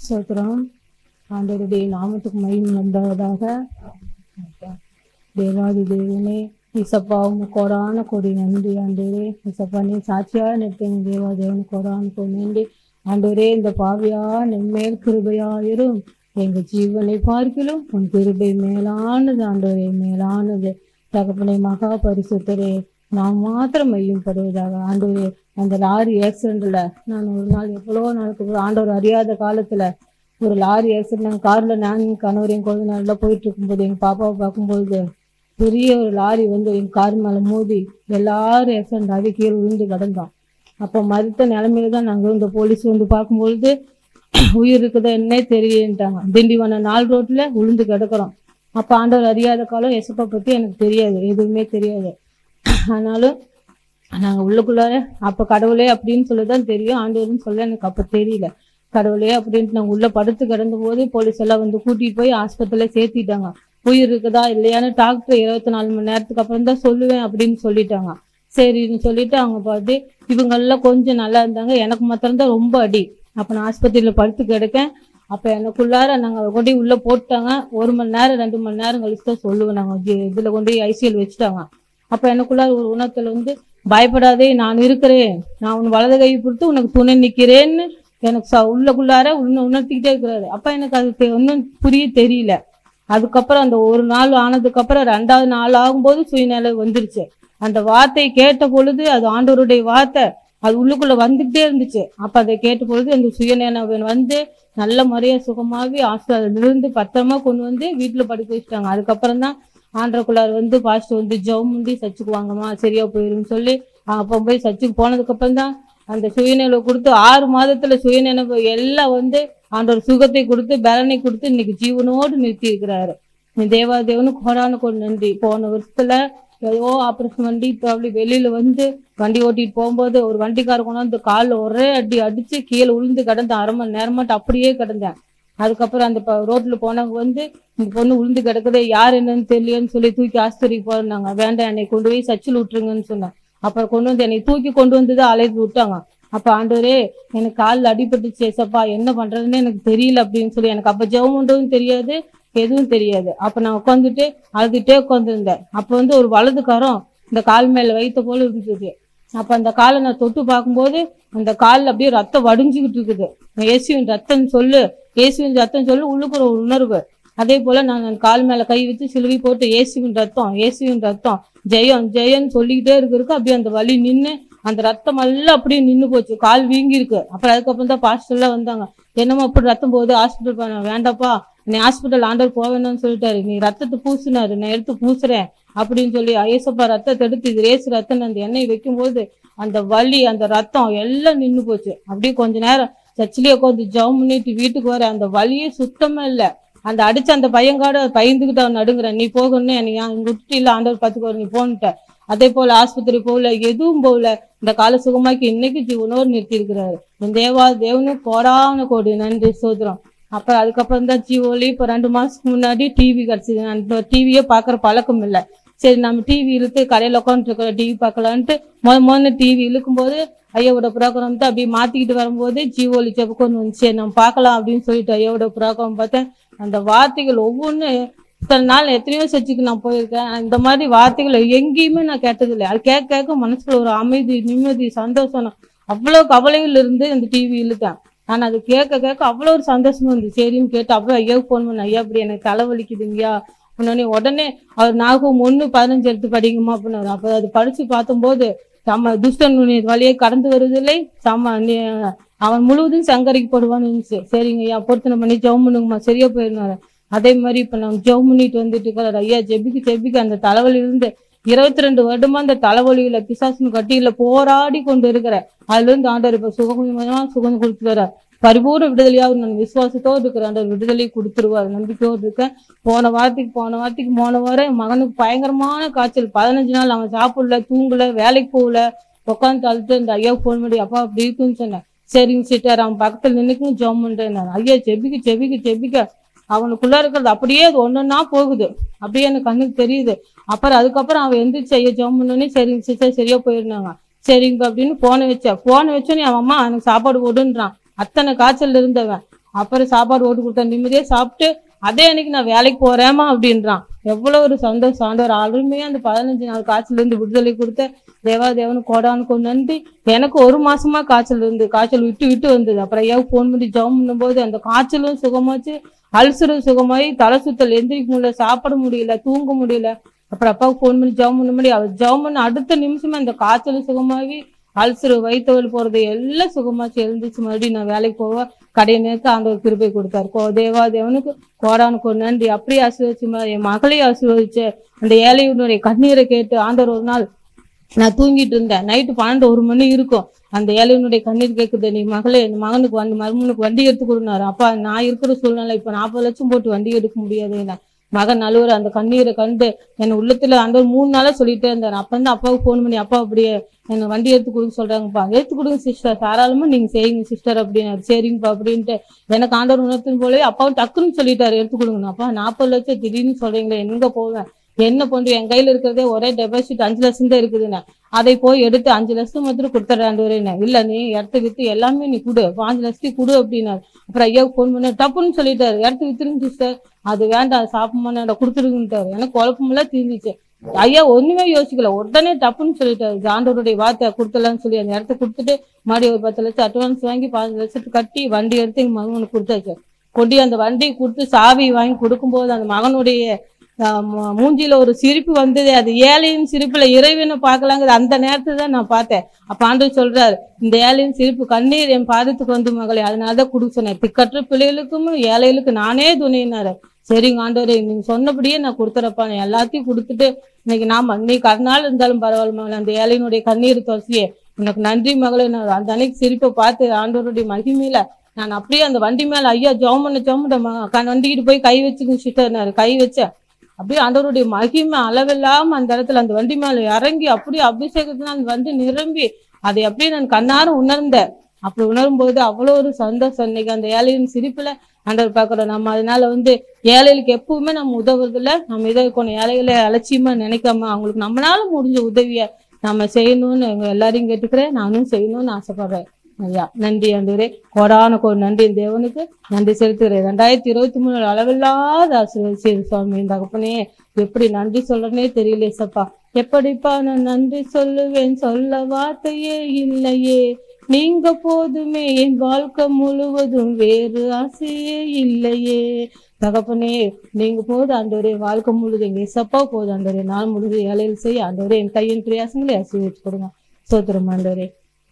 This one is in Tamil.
ஸ்தோத்திரம். ஆண்டவருடைய நாமத்துக்கு மகிமை உண்டாவதாக. தேவாதி தேவனே, இசப்பா கோடான கோடி நன்றி ஆண்டவரே. இசப்பா நீ சாட்சியாக நிற்பேன். தேவா தேவனு கோடான கோடி நன்றி ஆண்டவரே. இந்த பாவியா நெம்மேல் கிருபையாயிரும். எங்க ஜீவனை பார்க்கிலும் உன் கிருபை மேலானது ஆண்டவரே, மேலானது. தகப்பனை மகா பரிசுத்தரே, நான் மாத்திரம் மையப்படுவதாக ஆண்டவரே. அந்த லாரி ஆக்சிடென்ட்ல நான் ஒரு நாள் எவ்வளோ நாளுக்கு ஆண்டவர் அறியாத காலத்துல ஒரு லாரி ஆக்சிடென்ட் கார்ல நான் கணவரையும் குழந்தை நாள்ல போயிட்டு இருக்கும்போது எங்க பாப்பாவை பார்க்கும்போது பெரிய ஒரு லாரி வந்து என் கார் மேல மோதி எல்லாரும் ஆக்சிடென்ட் ஆகி கீழே விழுந்து கிடந்தோம். அப்போ மறுத்த நிலைமையில தான் நாங்கள் இந்த போலீஸ் வந்து பார்க்கும்பொழுது உயிர் இருக்குதா என்னே தெரியன்ட்டாங்க. திண்டிவனம் 4 ரோட்ல விழுந்து கிடக்குறோம். அப்போ ஆண்டவர் அறியாத காலம் எசப்பா பத்தி எனக்கு தெரியாது, எதுவுமே தெரியாது. ஆனாலும் நாங்கள் உள்ளுக்குள்ளார அப்போ கடவுளே அப்படின்னு சொல்லிதான் தெரியும், ஆண்டவர்னு சொல்ல எனக்கு அப்போ தெரியல. கடவுளே அப்படின்ட்டு நாங்கள் உள்ள படுத்து கிடந்த போது போலீஸ் எல்லாம் வந்து கூட்டிட்டு போய் ஆஸ்பத்திரியில சேர்த்திட்டாங்க. உயிர் இருக்குதா இல்லையான்னு டாக்டர் 24 மணி நேரத்துக்கு அப்புறம் தான் சொல்லுவேன் அப்படின்னு சொல்லிட்டாங்க. சரின்னு சொல்லிட்டு அவங்க பார்த்து இவங்கெல்லாம் கொஞ்சம் நல்லா இருந்தாங்க, எனக்கு மாத்திரம்தான் ரொம்ப அடி. அப்போ நான் ஆஸ்பத்திரியில படுத்து கிடக்கேன். அப்போ எனக்குள்ளார நாங்கள் கொண்டு உள்ள போட்டாங்க. 1 மணி நேரம் 2 மணி நேரம் கழிச்சு தான் சொல்லுவேன். நாங்கள் இதுல கொண்டு ஐசிஎல் வச்சுட்டாங்க. அப்போ எனக்குள்ளார ஒரு உணர்த்துல வந்து பயப்படாதே, நான் இருக்கிறேன், நான் உன் வலது கை கொடுத்து உனக்கு துணை நிற்கிறேன்னு எனக்கு உள்ளக்குள்ளார உணர்த்திக்கிட்டே இருக்கிறாரு. அப்போ எனக்கு அது ஒன்றும் புரிய தெரியல. அதுக்கப்புறம் அந்த ஒரு நாள் ஆனதுக்கு அப்புறம் 2வது நாள் ஆகும்போது சுயநிலை வந்துருச்சு. அந்த வார்த்தையை கேட்ட பொழுது அது ஆண்டவருடைய வார்த்தை, அது உள்ளுக்குள்ள வந்துகிட்டே இருந்துச்சு. அப்ப அதை கேட்ட பொழுது அந்த சுயநினைவு வந்து நல்ல முறையா சுகமாகி ஹாஸ்பிட்டலிருந்து பத்திரமா கொண்டு வந்து வீட்டுல படுக்க வச்சுட்டாங்க. அதுக்கப்புறம் தான் ஆண்டவருக்குள்ளார் வந்து பாஸ்டர் வந்து ஜெபம் பண்ணி சர்ச்சுக்கு வாங்கம்மா சரியா போயிருன்னு சொல்லி அப்போ போய் சர்ச்சுக்கு போனதுக்கு அப்புறம் தான் அந்த சுயநினைவு கொடுத்து 6 மாதத்துல சுயநினைவு எல்லாம் வந்து ஆண்டவர் சுகத்தை கொடுத்து பலனை கொடுத்து இன்னைக்கு ஜீவனோடு நிறுத்தி இருக்கிறாரு. தேவாதேவனுக்கு கோடான கோடி நன்றி. போன வருஷத்துல ஏதோ ஆபரேஷன் வண்டி அப்படி வெளியில வந்து வண்டி ஓட்டிட்டு போகும்போது ஒரு வண்டிக்கார கொண்டாந்து காலில் ஒரே அடி அடிச்சு கீழே உளுந்து கிடந்த 1/2 மணி நேரமாட்டு அப்படியே கிடந்தேன். அதுக்கப்புறம் அந்த ரோட்ல போனவங்க வந்து இந்த பொண்ணு உளுந்து கிடக்குது, யார் என்னன்னு தெரியலன்னு சொல்லி தூக்கி ஆஸ்பத்திரிக்கு போறாங்க. வேண்டாம், என்னை கொண்டு போய் சர்ச்சில் விட்டுருங்கன்னு சொன்னேன். அப்புறம் கொண்டு வந்து என்னை தூக்கி கொண்டு வந்துதான் அழைத்து விட்டாங்க. அப்ப ஆண்டவரே எனக்கு காலில் அடிபட்டுச்சு ஏசப்பா, என்ன பண்றதுன்னு எனக்கு தெரியல அப்படின்னு சொல்லி எனக்கு அப்ப ஜெபம் பண்றதும் தெரியாது, எதுவும் தெரியாது. அப்ப நான் உட்காந்துட்டு அழுதுட்டே உட்காந்துருந்தேன். அப்ப வந்து ஒரு வலது கரம் இந்த கால் மேல வைத்த போல இருந்துச்சு. அப்ப அந்த காலை நான் தொட்டு பார்க்கும்போது அந்த காலில் அப்படியே ரத்தம் வடிஞ்சுக்கிட்டு இருக்குது. இயேசுவின் ரத்தம் சொல்லு, இயேசுவின் ரத்தம் சொல்லு, உள்ளுக்குற ஒரு உணர்வு. அதே போல நான் கால் மேல கை வச்சு சிலுவை போட்டு இயேசுவின் ரத்தம், இயேசுவின் ரத்தம், ஜெயம் ஜெயன்னு சொல்லிக்கிட்டே இருக்கு. அப்படியே அந்த வலி நின்று அந்த ரத்தம் எல்லாம் அப்படியே நின்று போச்சு, கால் வீங்கி இருக்கு. அப்புறம் அதுக்கப்புறம் தான் பாஸ்டர்லாம் வந்தாங்க. என்னமோ அப்படி ரத்தம் போகுது, ஹாஸ்பிட்டல் போன. வேண்டாப்பா, நீ ஹாஸ்பிட்டல் ஆண்டவர் போவேணும்னு சொல்லிட்டாரு, நீ ரத்தத்தை பூசினாரு, நான் எடுத்து பூசுறேன் அப்படின்னு சொல்லி ஐயசப்பா ரத்தத்தை எடுத்து இது ரேசு ரத்தம் அந்த எண்ணெய் வைக்கும் போது அந்த வலி அந்த ரத்தம் எல்லாம் நின்று போச்சு. அப்படியே கொஞ்ச நேரம் சர்ச்சிலேயே உட்காந்து ஜெபம் பண்ணிட்டு வீட்டுக்கு வர அந்த வலியே சுத்தமா இல்லை. அந்த அடிச்ச அந்த பையன்காட பயந்துகிட்டு அவன் நடுங்குறேன், நீ போகணும்னு எனக்கு இங்க விட்டுட்டு இல்ல ஆண்டவர் பார்த்துக்கோ நீ போன்ட்ட. அதே போல ஆஸ்பத்திரி போகல, எதுவும் போகல. இந்த கால சுகமாக்கி இன்னைக்கு ஜீவனோடு நிறுத்தி இருக்கிறாரு. தேவனு கோடான கோடி நன்றி சோதரம். அப்புறம் அதுக்கப்புறம் தான் ஜீவோலி இப்ப 2 மாசத்துக்கு முன்னாடி டிவி கிடைச்சது. நான் டிவியே பாக்குற பழக்கம் இல்லை. சரி நம்ம டிவி இழுத்து கடையில உட்காந்துட்டு இருக்கிற டிவி பார்க்கலான்ட்டு முதல்ல டிவி இழுக்கும் போது ஐயாவோட ப்ரோக்ராம் தான் அப்படியே மாத்திக்கிட்டு வரும்போது ஜீவோலி செப்புக்கு ஒன்று வந்துச்சு, நம்ம பார்க்கலாம் அப்படின்னு சொல்லிட்டு ஐயாவோட ப்ரோக்ராம் பார்த்தேன். அந்த வார்த்தைகள் ஒவ்வொன்று இத்தனை நாள் எத்தனையோ சர்ச்சுக்கு நான் போயிருக்கேன், இந்த மாதிரி வார்த்தைகளை எங்கேயுமே நான் கேட்டதில்லை. அது கேட்க மனசுக்குள்ள ஒரு அமைதி, நிம்மதி, சந்தோஷம், அவ்வளோ கவலைகள் இருந்து அந்த டிவி இழுத்தேன். நான் அது கேட்க அவ்வளோ ஒரு சந்தோஷமா இருந்து சரின்னு கேட்டு அப்புறம் ஐயாவுக்கு போன் பண்ண, ஐயா அப்படி எனக்கு தலைவலிக்குதுங்கய்யா உடனே அவர் நாகம் 1:15 எடுத்து படிக்குமா அப்படின்னாரு. அப்ப அது படிச்சு பார்த்தும்போது சம துஷ்டன் வழியே கடந்து வருவதில்லை, அவன் முழுவதும் சங்கரிக்கு போடுவான்னு இருந்துச்சு. சரிங்க ஐயா பொருத்தனை பண்ணி ஜெபம் பண்ணுங்கம்மா சரியா போயிருந்தாரு. அதே மாதிரி இப்ப நம்ம ஜெபம் பண்ணிட்டு வந்துட்டு இருக்கிறாரு. ஐயா ஜெபிக்கு அந்த தலைவலி இருந்து 22 வருடமா அந்த தலைவலியில பிசாசின் கட்டியில போராடி கொண்டு இருக்கிற அதுல இருந்து ஆண்டவர் இப்ப சுகம் கொடுத்துறாரு. பரிபூர்ண விடுதலையாக நான் விசுவாசத்தோடு இருக்கிறேன். ஆண்டவர் விடுதலை கொடுத்துருவாரு, நம்பிக்கையோடு இருக்கேன். போன வாரம் மகனுக்கு பயங்கரமான காய்ச்சல். 15 நாள் அவன் சாப்பிடல, தூங்கல, வேலைக்கு போகல, உட்காந்து அழுத்து இந்த ஐயாவுக்கு போன் பண்ணி அப்பா அப்படி இருக்குன்னு சொன்னேன். சரிங்க சிட்டார் அவன் பக்கத்துல நின்னுக்கும் ஜெபம் பண்றேன். ஐயா ஜெபிக்க அவனுக்குள்ள இருக்கிறது அப்படியே அது ஒன்னொன்னா போகுது, அப்படியே எனக்கு கண்ணுக்கு தெரியுது. அதுக்கப்புறம் அவன் எந்திரிச்சு ஐயா ஜெபம் பண்ணோன்னே சரிங்க சிஸ்டர் சரியா போயிருந்தாங்க. சரிங்க அப்படின்னு போன வச்சோன்னே அவன் அம்மா எனக்கு சாப்பாடு போடுன்றான். அத்தனை காய்ச்சல் இருந்தவன் அப்புறம் சாப்பாடு ஓட்டு கொடுத்தா நிம்மதியா சாப்பிட்டு அதே அன்னைக்கு நான் வேலைக்கு போறேமா அப்படின்றான். எவ்வளவு ஒரு சந்தோஷம். ஆண்டவர் அருமையா அந்த 15 நாள் காய்ச்சல் இருந்து விடுதலை கொடுத்த தேவாதேவனுக்கு கோடானுக்கு நன்றி. எனக்கு 1 மாசமா காய்ச்சல் இருந்து காய்ச்சல் விட்டு விட்டு வந்தது. அப்புறம் ஐயாவுக்கு போன் பண்ணி ஜெபம் பண்ணும்போது அந்த காய்ச்சலும் சுகமாச்சு, அல்சரும் சுகமாயி, தலை சுத்தல், எந்திரிக்க முடியல, சாப்பிட முடியல, தூங்க முடியல. அப்புறம் அப்பாவுக்கு போன் பண்ணி ஜெபம் பண்ண முடியும். அவர் ஜெபம் பண்ண அடுத்த நிமிஷமே அந்த காய்ச்சலும் சுகமாகி, அல்சரு, வயிற்று வலி போறது எல்லாம் சுகமாச்சு. எழுந்துச்சு மறுபடியும் நான் வேலைக்கு போவ கடையை நேரத்து ஆண்டவர் கிருபை கொடுத்தாரு. தேவாதேவனுக்கு கோடானுக்கு நன்றி. அப்படியே ஆசீர்வதிச்சு என் மகளையும் ஆசீர்வதிச்சு அந்த ஏழையினுடைய கண்ணீரை கேட்டு ஆண்டவர் ஒரு நாள் நான் தூங்கிட்டு இருந்தேன். நைட்டு 12-1 மணி இருக்கும். அந்த ஏழையினுடைய கண்ணீர் கேட்குது, நீ மகளே என் மகனுக்கு மருமனுக்கு வண்டி எடுத்து கொடுனாரு. அப்பா நான் இருக்கிற சூழ்நிலை இப்ப 40 லட்சம் போட்டு வண்டி எடுக்க முடியாது. மகன் நழுவுற அந்த கண்ணீரை கண்டு என் உள்ளத்துல அந்த 3 நாளா சொல்லிட்டே இருந்தாரு. அப்ப வந்து அப்பாவுக்கு போன் பண்ணி, அப்பா அப்படியே என்ன வண்டி எடுத்து கொடுக்க சொல்றாங்கப்பா, எடுத்து கொடுங்க சிஸ்டர், தாராளமா நீங்க செய்யுங்க சிஸ்டர் அப்படின்னாரு. சரிங்கப்பா அப்படின்ட்டு எனக்கு ஆண்டவர் உணர்த்தின் போலவே அப்பாவும் டக்குன்னு சொல்லிட்டாரு, எடுத்து கொடுங்க. அப்பா 40 லட்சம் திடீர்னு சொல்றீங்களே, எங்க போவேன், என்ன பண்றேன், என் கையில இருக்கிறதே ஒரே டெபாசிட் 5 லட்சம் தான் இருக்குதுன்னு. அதை போய் எடுத்து 5 லட்சம் மாத்திரம் கொடுத்துறாண்டு. இல்ல நீ இடத்த வித்து எல்லாமே நீ கொடு, 5 லட்சத்துக்கு கொடு அப்படின்னாரு. அப்புறம் ஐயாவுக்கு போன் பண்ண டப்புன்னு சொல்லிட்டாரு, இடத்த வித்துருங்க சிஸ்டர், அது வேண்டாம் சாப்பிட கொடுத்துருங்கட்டாரு. எனக்கு குழப்பமெல்லாம் தீர்ந்துச்சு. ஐயா ஒண்ணுமே யோசிக்கல, உடனே டப்புன்னு சொல்லிட்டாரு. ஆண்டவருடைய வார்த்தை கொடுத்துலான்னு சொல்லி அந்த இடத்த கொடுத்துட்டு மறுபடியும் ஒரு 10 லட்சம் அட்வான்ஸ் வாங்கி 15 லட்சத்துக்கு கட்டி வண்டி எடுத்து எங்க மகனுக்கு கொடுத்தாச்சு. கொண்டு அந்த வண்டியை கொடுத்து சாவி வாங்கி கொடுக்கும்போது அந்த மகனுடைய மூஞ்சியில ஒரு சிரிப்பு வந்தது. அது ஏழையின் சிரிப்புல இறைவனை பார்க்கலாங்கிறது அந்த நேரத்துல தான் நான் பார்த்தேன். அப்ப ஆண்டவர் சொல்றாரு, இந்த ஏழையின் சிரிப்பு கண்ணீர் என் பாதத்துக்கு வந்து மகளே, அதனாலதான் கொடுக்க சொன்னேன். திக்கற்ற பிள்ளைகளுக்கும் ஏழைகளுக்கு நானே துணையினாரு. சரிங்க ஆண்டவரே, நீங்க சொன்னபடியே நான் கொடுத்துறப்பா, எல்லாத்தையும் கொடுத்துட்டு இன்னைக்கு நீ கருநாள் இருந்தாலும் பரவாயில்ல மகளே, அந்த ஏழையினுடைய கண்ணீர் துவசியே உனக்கு நன்றி மகளே. நான் அந்த அன்னைக்கு சிரிப்பை பார்த்து ஆண்டவருடைய மகிமையில நான் அப்படியே அந்த வண்டி மேல ஐயா ஜெபம் பண்ண வண்டிக்கிட்டு போய் கை வச்சுக்க சிஸ்டர்னாரு. கை வச்சேன். அப்படியே ஆண்டவருடைய மகிமை அளவில்லாம அந்த இடத்துல அந்த வண்டி மேல இறங்கி அப்படியே அபிஷேகத்துல அந்த வண்டி நிரம்பி அதை அப்படியே நான் கண்ணாரும் உணர்ந்தேன். அப்படி உணரும் போது அவ்வளோ ஒரு சந்தோஷம். இன்னைக்கு அந்த ஏழையின் சிரிப்புல ஆண்டவர் பார்க்கிறோம். நம்ம அதனால ஏழைகளுக்கு எப்பவுமே நம்ம உதவுறதுல நம்ம இதற்கான ஏழைகளை அலட்சியமா நினைக்காம அவங்களுக்கு நம்மளால முடிஞ்ச உதவிய நம்ம செய்யணும்னு எல்லாரையும் கேட்டுக்கிறேன். நானும் செய்யணும்னு ஆசைப்படுறேன். ஐயா நன்றி ஆண்டவரே, கோடான நன்றி தேவனுக்கு நன்றி செலுத்துகிறேன். 2023 அளவில்லாத ஆசீர்வதிச்சீர் சுவாமி. தகப்பனே எப்படி நன்றி சொல்றேனே தெரியல சப்பா. எப்படிப்பா நான் நன்றி சொல்லுவேன், சொல்ல வார்த்தையே இல்லையே. நீங்க போதுமே, என் வாழ்க்கை முழுவதும் வேறு ஆசையே இல்லையே. தகப்பனே நீங்க போது ஆண்டவரே, வாழ்க்கை முழுது எங்க சப்பா போது ஆண்டவரே. நாள் முழுது ஏழையில் செய்ய ஆண்டவரே என் கையின் பிரயாசங்களை ஆசீர்வதிச்சு கொடுங்க. சோத்திரம் ஆண்டவரே.